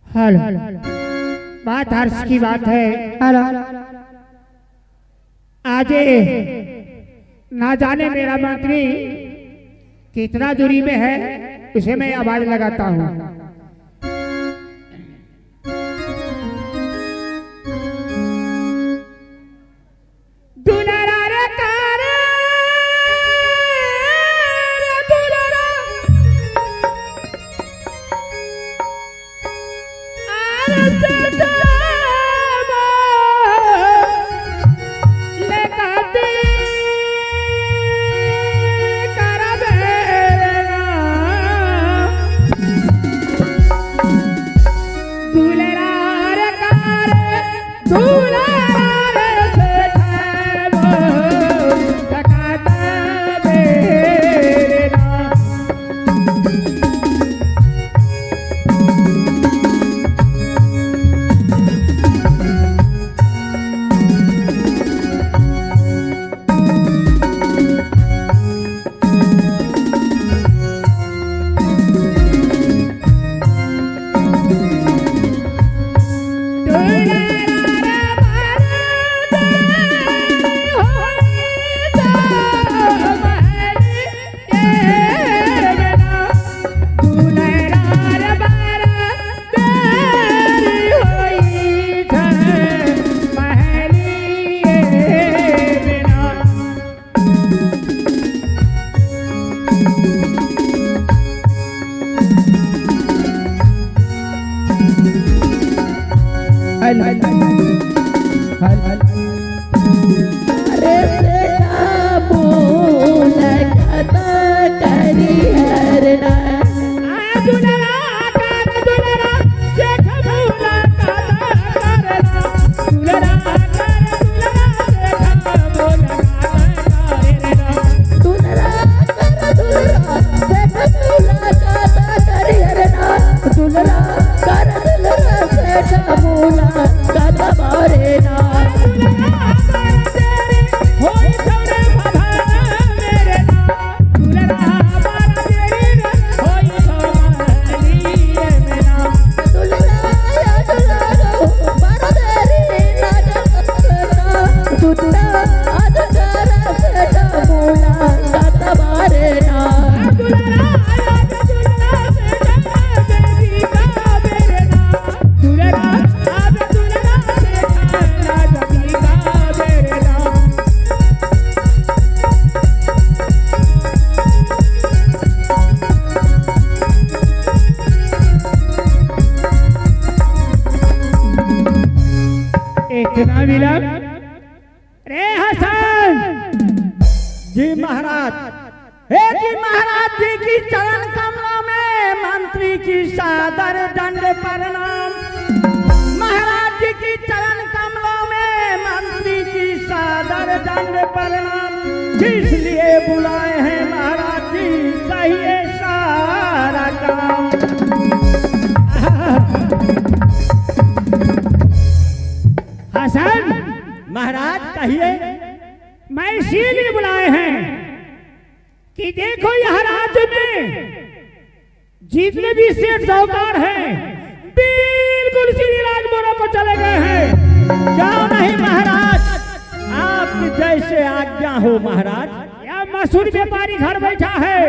Hello, बात हर्ष की बात है। हेलो, आज ना जाने मेरा मंत्री कितना दूरी में है, उसे मैं आवाज लगाता हूँ। दुलारा रे कारे, रे दुलारा, आरे सदामा, लेकाती करा बेरना, दुलारा रे कारे, दुलारा रे सेठामो, लकाता बेरना। अरे सेठामो लकाता करी हरना, दुलारा कर दुलारा, सेठामो लकाता करना, दुलारा कर दुलारा, सेठामो लकाता करना। दुलरा कर दुलरा सेठामो लकाता करेना, दुलरा कर दुलरा सेठामो लकाता करेना। होई सौरे बाबा मेरे ना, दुलारा बारा तेरी रे, होई सौरी मेरा। दुलरा या दुलरा बरदेरी ना करना, दुलरा आज कर सेठामो लकाता करेना, दुलारा आया दुलारा सेठा बेबी का बेरना, दुलारा आब दुलारा सेठा बेबी का बेरना। इतना विलंब रे हसन जी महाराज। हे जी महाराज जी की चरण कमलों में मंत्री की सादर दंड प्रणाम। महाराज जी की चरण कमलों में मंत्री की सादर दंड प्रणाम। किस लिए बुलाए हैं महाराज जी, कहिए सारा काम। हसन, महाराज कहिए। मैं इसीलिए बुलाए हैं कि देखो यह राज्य में जितने भी सेठ साहूकार हैं बिल्कुल सीधी राजमोरा को चले गए हैं। जाओ नहीं महाराज, आप जैसे आज्ञा हो महाराज। यह मशहूर व्यापारी घर बैठा है,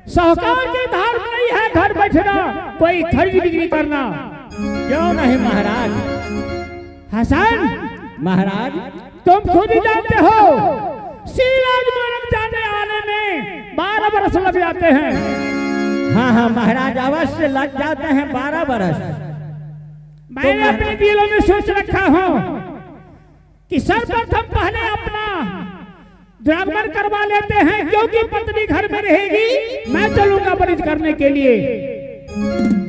साहूकार के घर नहीं है घर बैठना, कोई खरीद बिक्री करना। क्यों नहीं महाराज। हसन, महाराज तुम खुद ही जानते हो सिराज मोरक जाने आने में 12 बरस लग जाते हैं। हाँ हाँ महाराज, अवश्य लग जाते हैं 12 बरस। मैंने अपने दिलों में सोच रखा हूँ कि सर्वप्रथम पहले अपना द्रागमन करवा लेते हैं, क्योंकि पत्नी घर में रहेगी, मैं चलूंगा बरिश करने के लिए।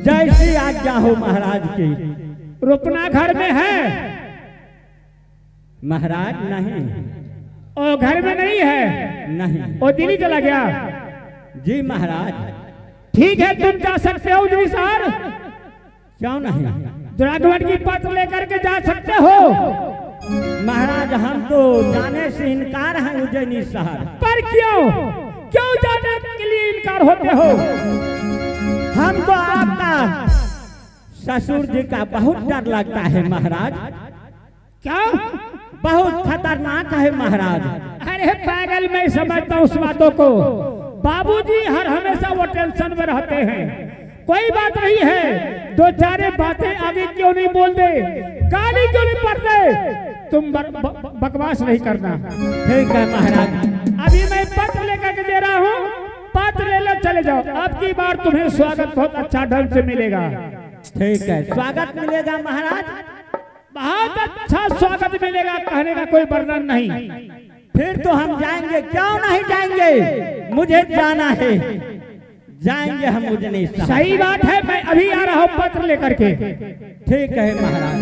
जैसी आज्ञा हो महाराज की। रुकना घर में है महाराज नहीं। और घर में नहीं है, नहीं। वो दिल्ली चला गया। जी महाराज। ठीक है, तुम जा सकते हो उजनी शहर, क्यों नहीं। द्रागमन की पत्र लेकर के जा सकते हो। महाराज हम तो जाने से इनकार है उज्जैनी शहर। पर क्यों क्यों जाने के लिए इनकार होते हो? हम तो आपका ससुर जी का बहुत डर लगता है महाराज। क्या? बहुत खतरनाक है महाराज। अरे पागल, मैं समझता हूँ उस बातों को। बाबूजी हर हमेशा वो टेंशन में रहते हैं। कोई बात नहीं है, दो चार बातें आगे क्यों नहीं बोल दे, गाली क्यों नहीं पढ़ दे, तुम बकवास नहीं करना। ठीक है महाराज। अभी मैं पत्र लेकर के दे रहा हूँ, पत्र ले लो, चले जाओ। अब की बार तुम्हें स्वागत बहुत अच्छा ढंग से मिलेगा। ठीक है, स्वागत मिलेगा महाराज, बहुत अच्छा स्वागत मिलेगा, कहने का कोई वर्णन नहीं। फिर तो हम जाएंगे, क्यों नहीं जाएंगे, मुझे जाना है, जाएंगे हम। मुझे नहीं सही बात है, मैं अभी आ रहा हूँ पत्र लेकर के। ठीक है महाराज,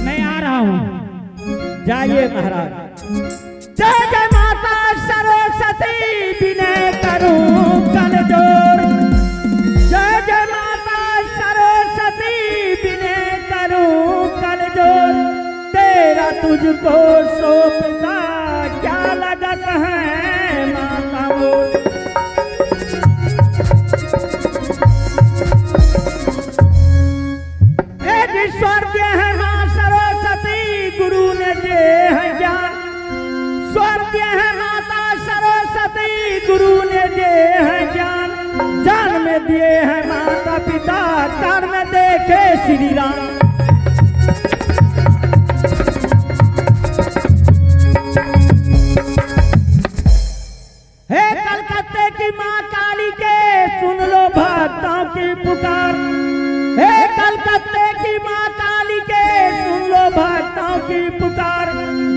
मैं आ रहा हूँ, जाइए महाराज। जय जय माता सरस्वती विनय करूं कर जोर, जय जय माता सरस्वती विनय करूं कर जोर, तेरा तुझको सौंपता क्या लगत है माता मोर। स्वर्ग है मां सरस्वती गुरु ने दे है ज्ञान, स्वर्ग है माता सरस्वती गुरु ने दे है ज्ञान, जान में दिए है माता पिता, कर में देखे श्री राम। हे कलकत्ते की मां काली के सुन लो भक्तों की पुकार, हे कलकत्ते की मां काली के सुन लो भक्तों की पुकार,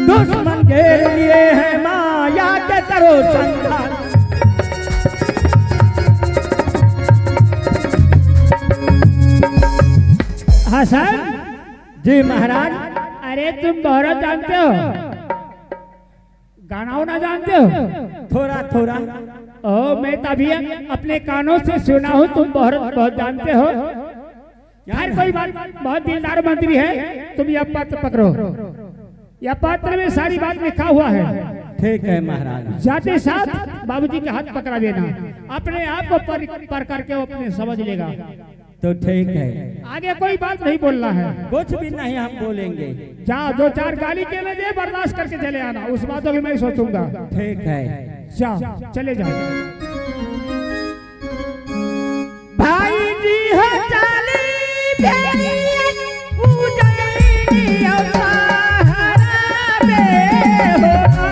दुश्मन घेर लिए हैं मां या के करो संहार। हसन जी महाराज। अरे तुम बहुत जानते हो, गाना ना जानते हो? थोड़ा थोड़ा। ओ, मैं तभी अपने कानों से सुना हूँ, तुम बहुत जानते हो। यार कोई बात, बहुत दिलदार मंत्री है। तुम यह पत्र पकड़ो, यह पत्र में सारी बात लिखा हुआ है। ठीक है महाराज। जाते साथ बाबूजी के हाथ पकड़ा देना, अपने आप को पर करके वो अपने समझ लेगा। तो ठीक है, आगे कोई बात नहीं बोलना है, कुछ भी नहीं हम बोलेंगे। जा दो चार गाली के लिए बर्दाश्त करके चले आना, उस बातों की मैं सोचूंगा। ठीक है, जा चले जाओ। भाई जी हो चाली भाई जी हो चाली हो सहारा बे होना,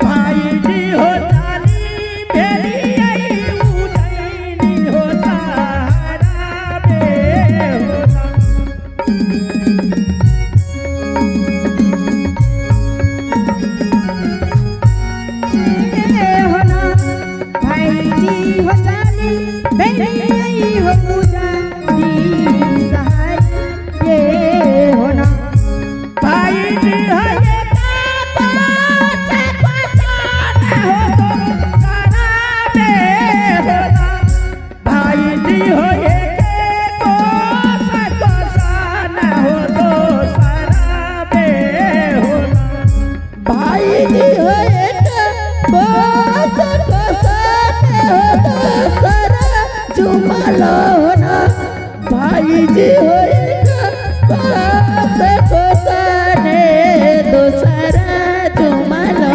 भाई जी हो चाली हो पूजा दी सहाय ये होना, भाई जी हो ये से पहचान हो तो सारा बे होना, भाई जी हो ये को सान हो तो सारा बे होना, भाई जी हो ये को जुमलो ना, भाई जी हो दूसरा जुमलो ना,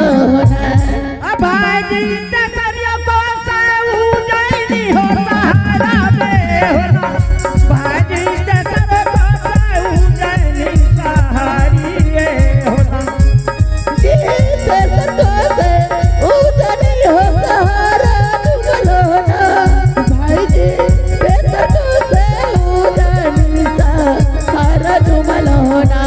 भाई जी दसरियों को उजैनी हो सहारा में होना, भाई जी दसरियों को उजैनी सहारी होना, जी दसरियों उजैनी हो सहारा जुमलो ना, भाई जी दसरियों उजैनी सहारा जुमलो ना।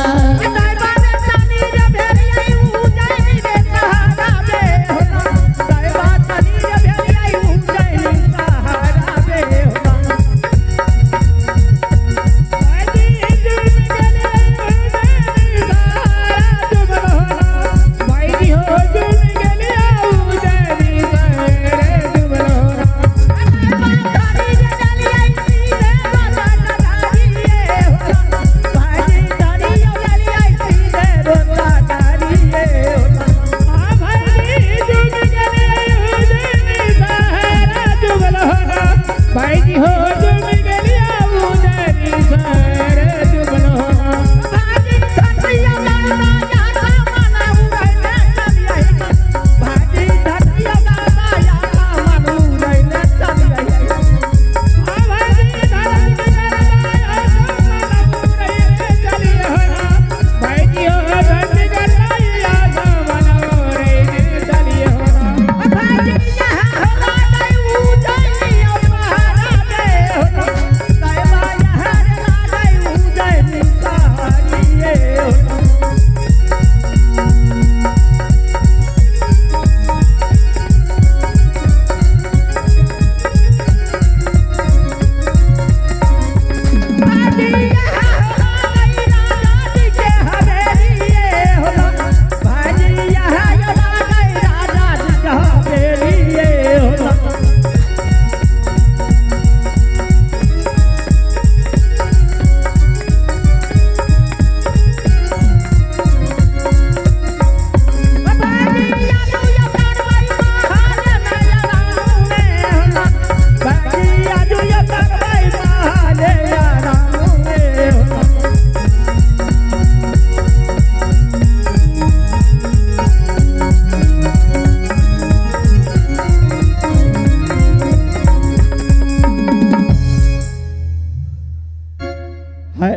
हे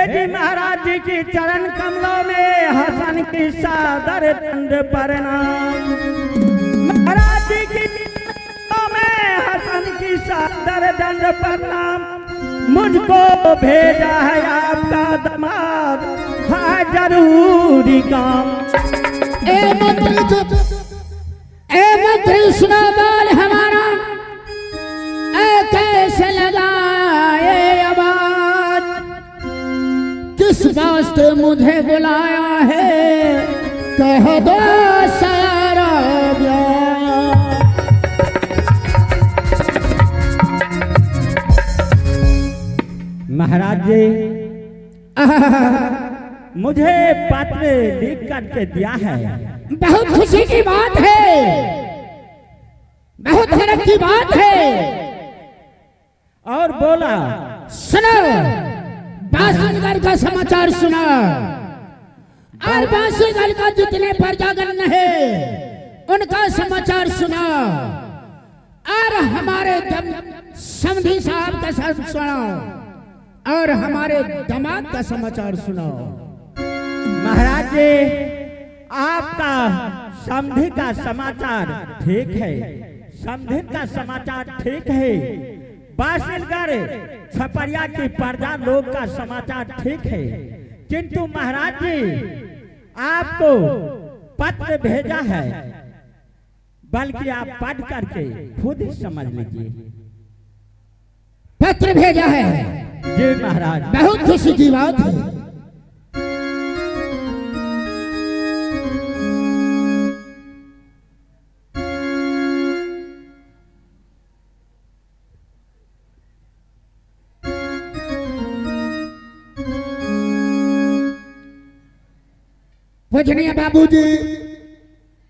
जी महाराज जी की चरण कमलों में हसन की सादर दंड प्रणाम। महाराज जी की चरणों में हसन की सादर दंड प्रणाम। मुझको भेजा है आपका दामाद, हाँ जरूरी काम। ए मंत्री सुना बाल हमारा, ए कैसे लगाए आवाज, किस वास्ते मुझे बुलाया है, कह दो सारा ब्याह। महाराज जी मुझे पत्र लिख करके दिया है। बहुत खुशी की बात है, बहुत हैरत की बात है। और बोला सुनो, बासुगढ़ का समाचार सुना, और बासुगढ़ का जितने प्रजागण है उनका समाचार सुना, और हमारे समधी साहब का सुनाओ, और हमारे दामाद का समाचार सुनाओ। महाराज जी आपका समधी का समाचार ठीक है, समधी का समाचार ठीक है। बासिलगढ़ छपरिया की प्रजा लोग का समाचार ठीक है, किंतु महाराज जी आपको पत्र भेजा है, बल्कि आप पढ़ करके खुद ही समझ लीजिए। पत्र भेजा है जी महाराज, बहुत खुशी की बात है। पूजनीय बाबूजी,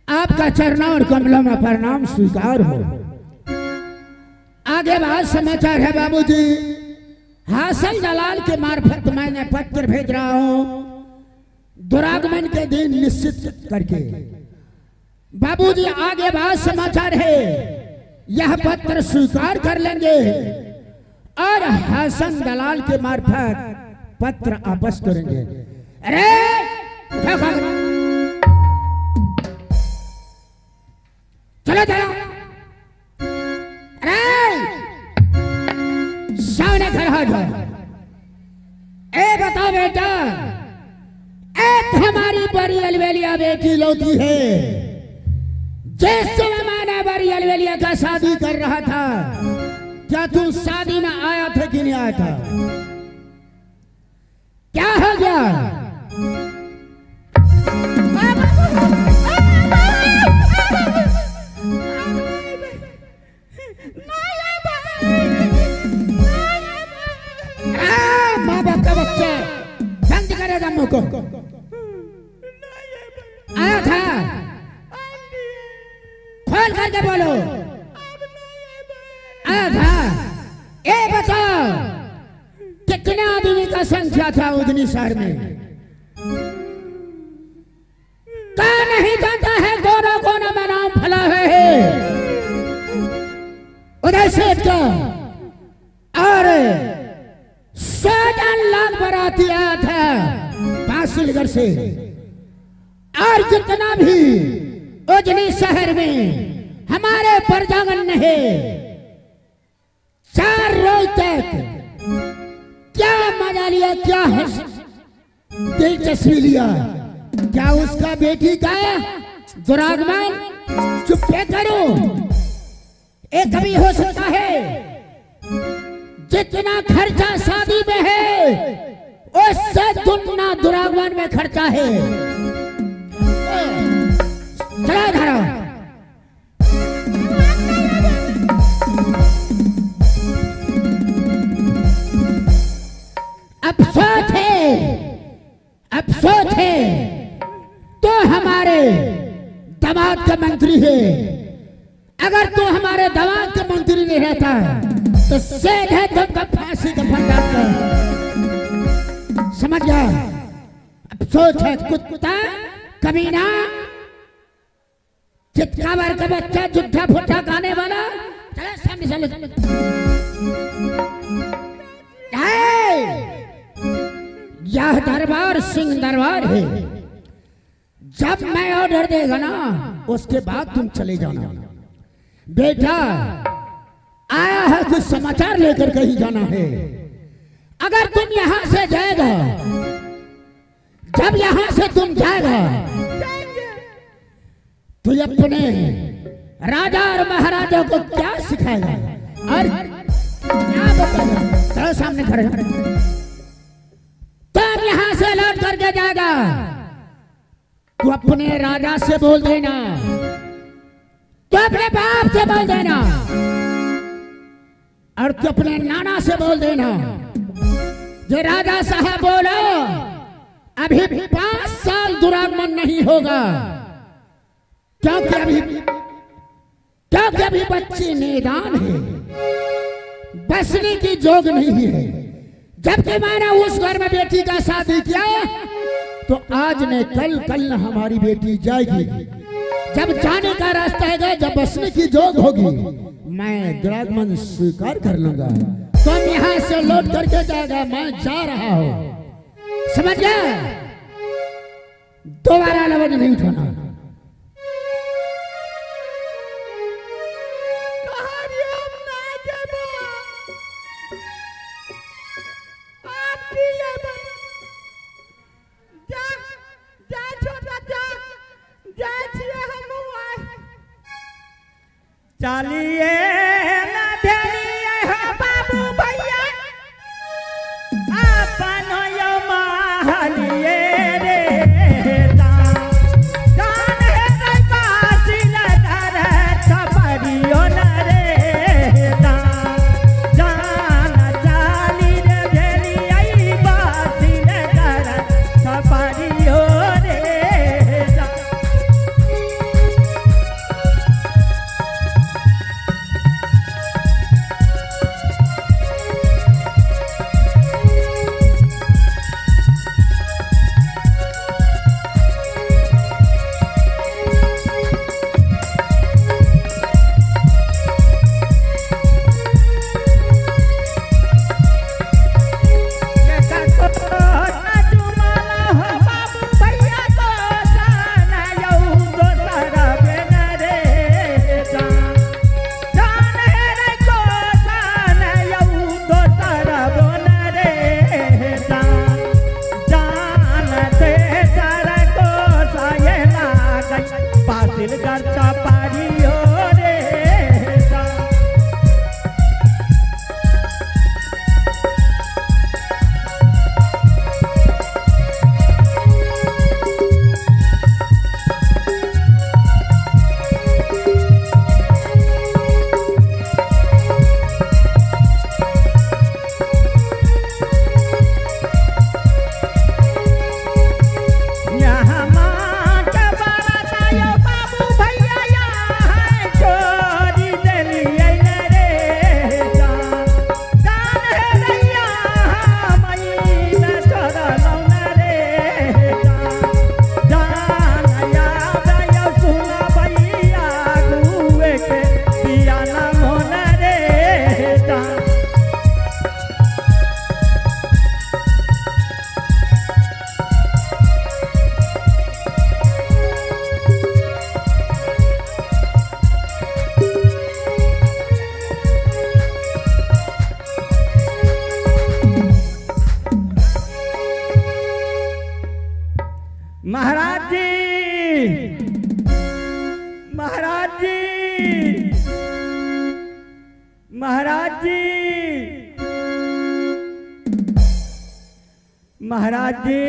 आपका चरणों और कमलों में प्रणाम स्वीकार हो। आगे बात समाचार है बाबूजी, हासन दलाल के मार्फत मैंने पत्र भेज रहा हूं, दुरागमन के दिन निश्चित करके। बाबूजी आगे बात समाचार है, यह पत्र स्वीकार कर लेंगे और हासन दलाल के मार्फत पत्र वापस करेंगे। अरे चलो चलो, सामने खड़ा हो जाओ। ए बताओ बेटा, एक हमारी बड़ी अलवेलिया बेटी लौटी है, जैसे मैंने बड़ी अलवेलिया का शादी कर रहा था, क्या तू शादी में आया था कि नहीं आया था? क्या हो गया? माँ बाप का बच्चा बंद करेगा मुंह को। आया था, खोल करके बोलो। आया था, ये बताओ कितने आदमी का संख्या था उदनी शहर में? क्या नहीं जानता है? कोना कोना में नाम फैला है उदय सेठ का, और 7 लाख बाराती आया था बासिलगढ़ से, और जितना भी उजनी शहर में हमारे प्रजागण है, 4 रोज तक क्या मजा लिया, क्या दिलचस्पी लिया। क्या उसका बेटी का दुरागमन? चुप करो, एक कभी हो सकता है जितना खर्चा शादी में है उससे दुगना दुरागमन में खर्चा है। चला धरो। अफसोस है, अफसोस है तो हमारे दामाद का मंत्री है। अगर तू हमारे दामाद का नहीं रहता तो सीधे तुमको फांसी का फंदा कर। समझ गया? अफसोस है कुत्ता कमीना चितकावर का बच्चा जुट्ठा फुट्ठा गाने वाला। चले सामने चले। यह दरबार सिंह दरबार है। जब मैं ऑर्डर देगा ना उसके बाद तुम चले जाना। बेटा आया है कुछ समाचार लेकर कहीं जाना है। अगर तुम यहां से जाएगा, जब यहां से तुम जाएगा तो अपने राजा और महाराजा को क्या सिखाएगा और क्या बताएगा? चलो सामने खड़े। तुम यहां से लौट करके जाएगा तू अपने राजा से बोल देना, तू अपने बाप से बोल देना और तू अपने नाना से बोल देना। जो राजा साहब बोलो अभी 5 साल दुरागमन नहीं होगा, क्योंकि अभी बच्ची निदान है, बसने की जोग नहीं है। जबकि मैंने उस घर में बेटी का शादी किया तो आज ने कल न हमारी बेटी जाएगी। जब जाने का रास्ता है, जब बसने की जोग होगी मैं दुरागमन स्वीकार कर लूंगा। तुम यहां से लौट करके जाएगा, मैं जा रहा हूं। समझ गया? दोबारा लवज नहीं उठाना। चलिए ना भेलिए हो बाबू भैया अपन यो महलिए रे जान है रे बासिल दर छपरियो न रे जान चाली रे भेलिए बासिल दर छपरियो रे। महाराज जी, महाराज जी, महाराज जी, महाराज जी,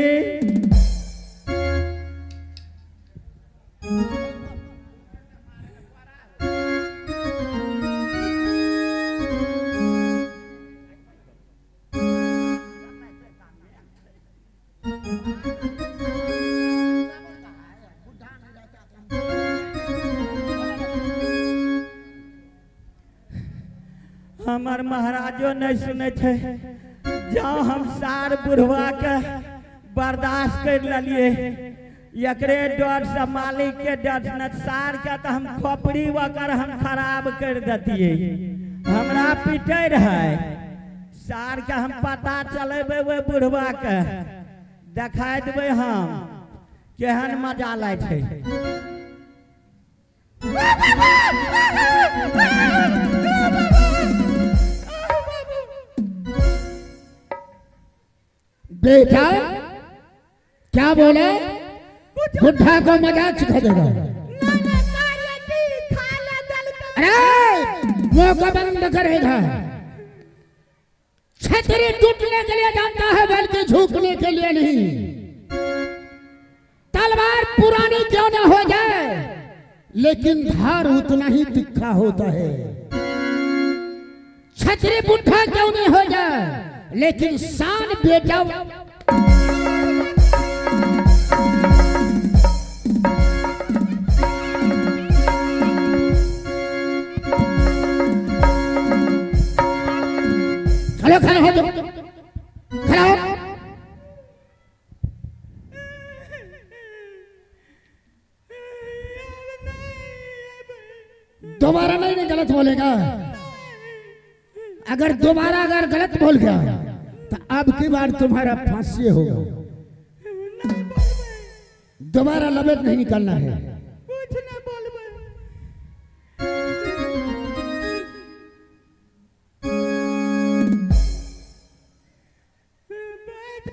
हमार महाराजो नहीं सुने थे। जाओ हम सार बुढ़वा के बर्दाश्त कर लिए, एकरे डर से मालिक के डर न सार के तो हम खोपड़ी वकर हम खराब कर देतिए। हमरा पीटे रहे सार के हम पता चलेबे वो बुढ़वा के देखा देवे हम केहन मजा लै छै। बेटा क्या बोले? बुढ़ा को मजाक सिखा देगा। अरे मुंह को बंद करेगा। छतरी टूटने के लिए जानता है बल्कि झुकने के लिए नहीं। तलवार पुरानी क्यों ना हो जाए लेकिन धार उतना ही तिखा होता है। छतरी बुढ़ा क्यों नहीं हो जाए लेकिन शान बेटा खड़े खड़े हो जाओ, खड़ा हो। दोबारा नहीं गलत बोलेगा। अगर दोबारा गलत बोल गया तो अब की बार तुम्हारा फांसी होगा। दोबारा लबेट नहीं निकालना है। कुछ ना बोलबे। बैठ